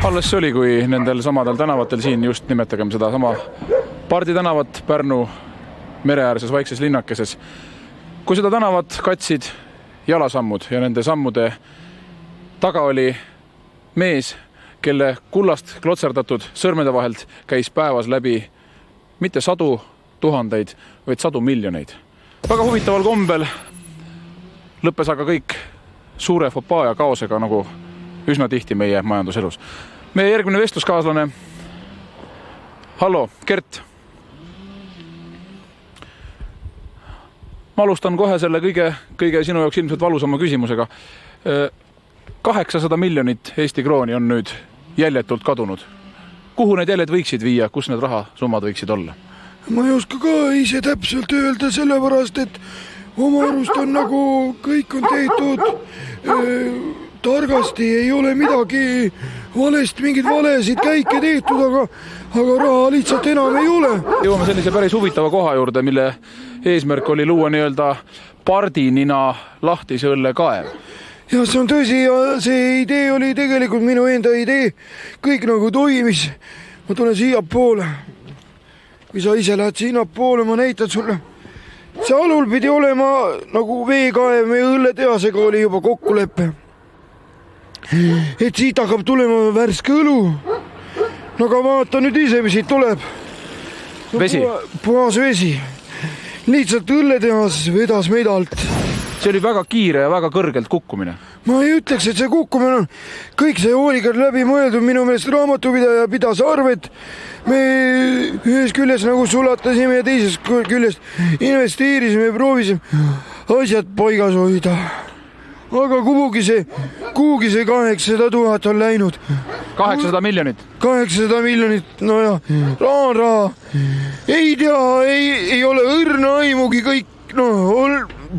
alles see oli, kui nendel samadel tänavatel siin just nimetagem seda sama Pardi tänavat Pärnu mereäärses vaikses linnakeses. Kui seda tänavat katsid jalasammud ja nende sammude taga oli mees, kelle kullast klotserdatud sõrmede vahelt käis päevas läbi mitte 100 000, vaid 100 miljoneid. Väga huvitaval kombel lõppes aga kõik suure fopaa ja kaosega nagu üsna tihti meie majanduselus. Meie järgmine vestluskaaslane, hallo, Kert. Ma alustan kohe selle kõige sinu jaoks ilmselt valusama küsimusega. 800 miljonit Eesti krooni on nüüd jäljetult kadunud. Kuhu need jäljed võiksid viia, kus need rahasummad võiksid olla? Ma ei oska ka ise täpselt öelda, sellepärast, et oma arust on nagu kõik on tehtud targasti, ei ole midagi valesti, mingid valesid käike tehtud, aga raha lihtsalt enam ei ole. Jõuame sellise päris huvitava koha juurde, mille eesmärk oli luua nii-öelda pardinina lahtise õlle kaev. Ja see on tõsi ja see idee oli tegelikult minu enda idee. Kõik nagu toimis. Ma tulen siia poole. Kui sa ise lähed sinna poole, ma näitan sulle. See alul pidi olema nagu veekaev, meie õlletehasega oli juba kokkuleppe. Et siit hakkab tulema värske õlu. No aga vaata nüüd ise, mis siit tuleb. Vesi? Puhas vesi. Lihtsalt õlletehas vedas meid alt. See oli väga kiire ja väga kõrgelt kukkumine. Ma ei ütleks, et see kukkumine on kõik see hoolikalt läbi mõeldud. Minu meelest raamatupidaja pidas arvet. Me ühes küljes nagu sulatasime ja teises küljest investeerisime ja proovisime asjad paigas hoida. Aga kuhugi see 800 000 on läinud. 800 miljonit? 800 miljonit, no ja, raha. Ei tea, ei ole õrna aimugi kõik,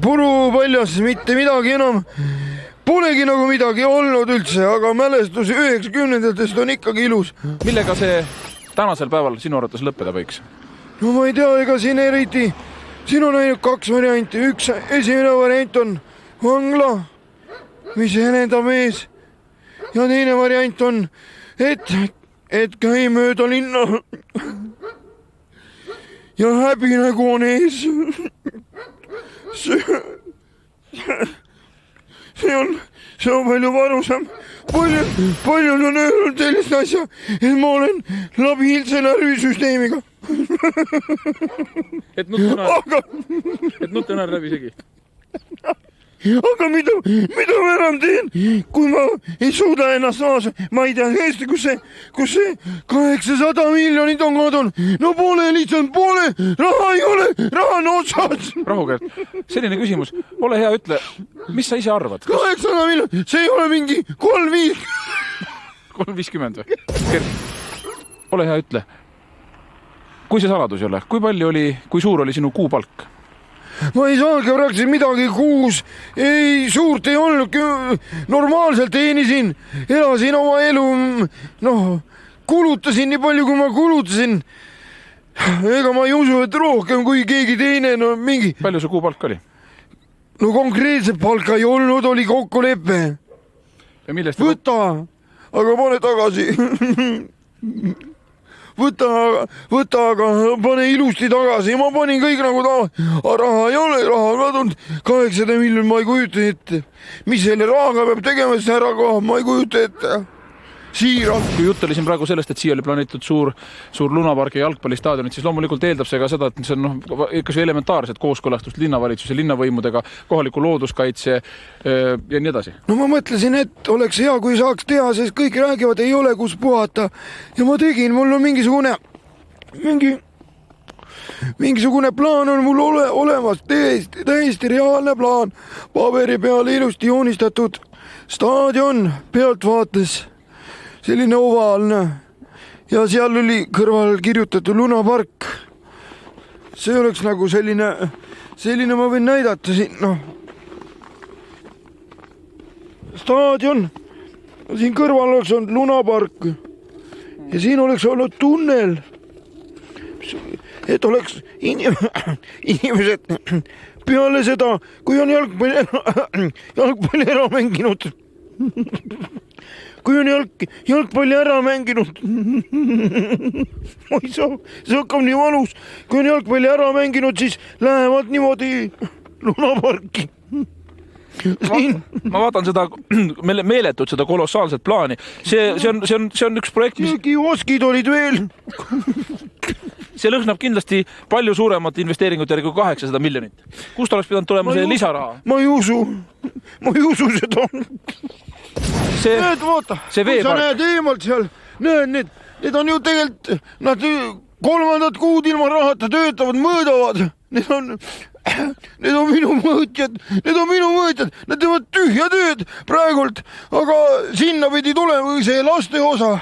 puru paljas, mitte midagi enam. Polegi nagu midagi olnud üldse, aga mälestus 90-ndatest on ikkagi ilus. Millega see tänasel päeval sinu arvates lõppeda võiks? No ma ei tea, ega siin eriti. Siin on ainult 2 varianti. Esimene variant on vangla, mis enenda mees. Ja teine variant on, et käi mööda linna. Ja häbi nagu on ees. See on palju varusam. Paljud on öelnud sellist asja, et ma olen labiilse närvisüsteemiga. Et nutt on läbi segi. Aga mida ma enam teen, kui ma ei suuda ennast vaasa? Ma ei tea tõesti, kus see 800 miljonit on kadunud. No pole lihtsalt pole, raha ei ole, raha on otsas. Rahu, Kert, selline küsimus, ole hea, ütle, mis sa ise arvad? 800 miljonit, see ei ole mingi 350 või? Kert, ole hea, ütle, kui see saladus ei ole, kui suur oli sinu kuupalk? Ma ei saagi praktiliselt midagi kuus, ei suurt ei olnud, normaalselt teenisin, elasin oma elu, kulutasin nii palju, kui ma kulutasin. Ega ma ei usu, et rohkem kui keegi teine, mingi. Palju su kuupalk oli? No konkreetselt palka ei olnud, oli kokkulepe. Võta, aga pane tagasi. Võta, aga pane ilusti tagasi. Ma panin kõik nagu raha ei ole, raha kadunud. 800 miljonit ma ei kujuta ette. Mis selle rahaga peab tegema, see ära koha, ma ei kujuta ette. Siiralt. Kui jutt oli siin praegu sellest, et siia oli planeeritud suur Lunaparki jalgpallistaadionit, siis loomulikult eeldab see ka seda, et see on ikka elementaarset kooskõlastust linnavalitsuse, linnavõimudega, kohaliku looduskaitse ja nii edasi. No ma mõtlesin, et oleks hea, kui saaks teha, sest kõik räägivad, ei ole kus puhata. Ja ma tegin, mul on mingisugune plaan on mul olemas, täiesti reaalne plaan. Paberi peale ilusti joonistatud staadion pealtvaates. Selline ovaalne ja seal oli kõrval kirjutatud Lunapark. See oleks nagu selline ma võin näidata siin, staadion, siin kõrval oleks olnud Lunapark ja siin oleks olnud tunnel, et oleks inimesed peale seda, kui on jalgpalli ära mänginud kui on jalgpalli ära mänginud ma ei saa, see hakkab nii valus, kui on jalgpalli ära mänginud, siis lähevad niimoodi lunaparki. ma vaatan seda meeletut, seda kolossaalset plaani. See on üks projekt, mis... Kioskid olid veel. See lõhnab kindlasti palju suuremat investeeringut järgi kui 800 miljonit. Kust oleks pidanud tulema see lisaraha? Ma ei usu seda. Näed, vaata, kui sa näed eemalt seal, need on ju tegelikult, nad 3. kuud ilma rahata töötavad, mõõdavad. Need on minu mõõtjad, nad teevad tühja tööd praegult, aga sinna pidi tulema see laste osa.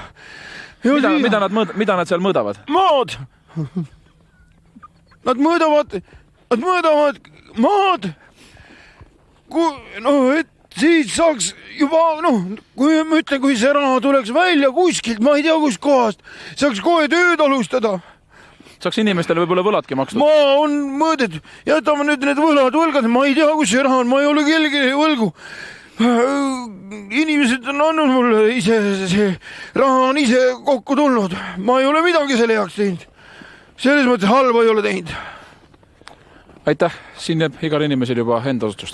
Mida nad seal mõõdavad? Maad. Nad mõõdavad maad. Et siis saaks juba, kui ma ütlen, kui see raha tuleks välja kuskilt, ma ei tea kus kohast, saaks kohe tööd alustada. Saaks inimestele võib-olla võladki makstud. Maa on mõõdetud. Jätame nüüd need võlad, ma ei tea, kus see raha on, ma ei ole kellegi võlgu. Inimesed on andnud mulle ise, see raha on ise kokku tulnud. Ma ei ole midagi selle heaks teinud. Selles mõttes halba ei ole teinud. Aitäh, siin jääb igal inimesel juba enda otsust.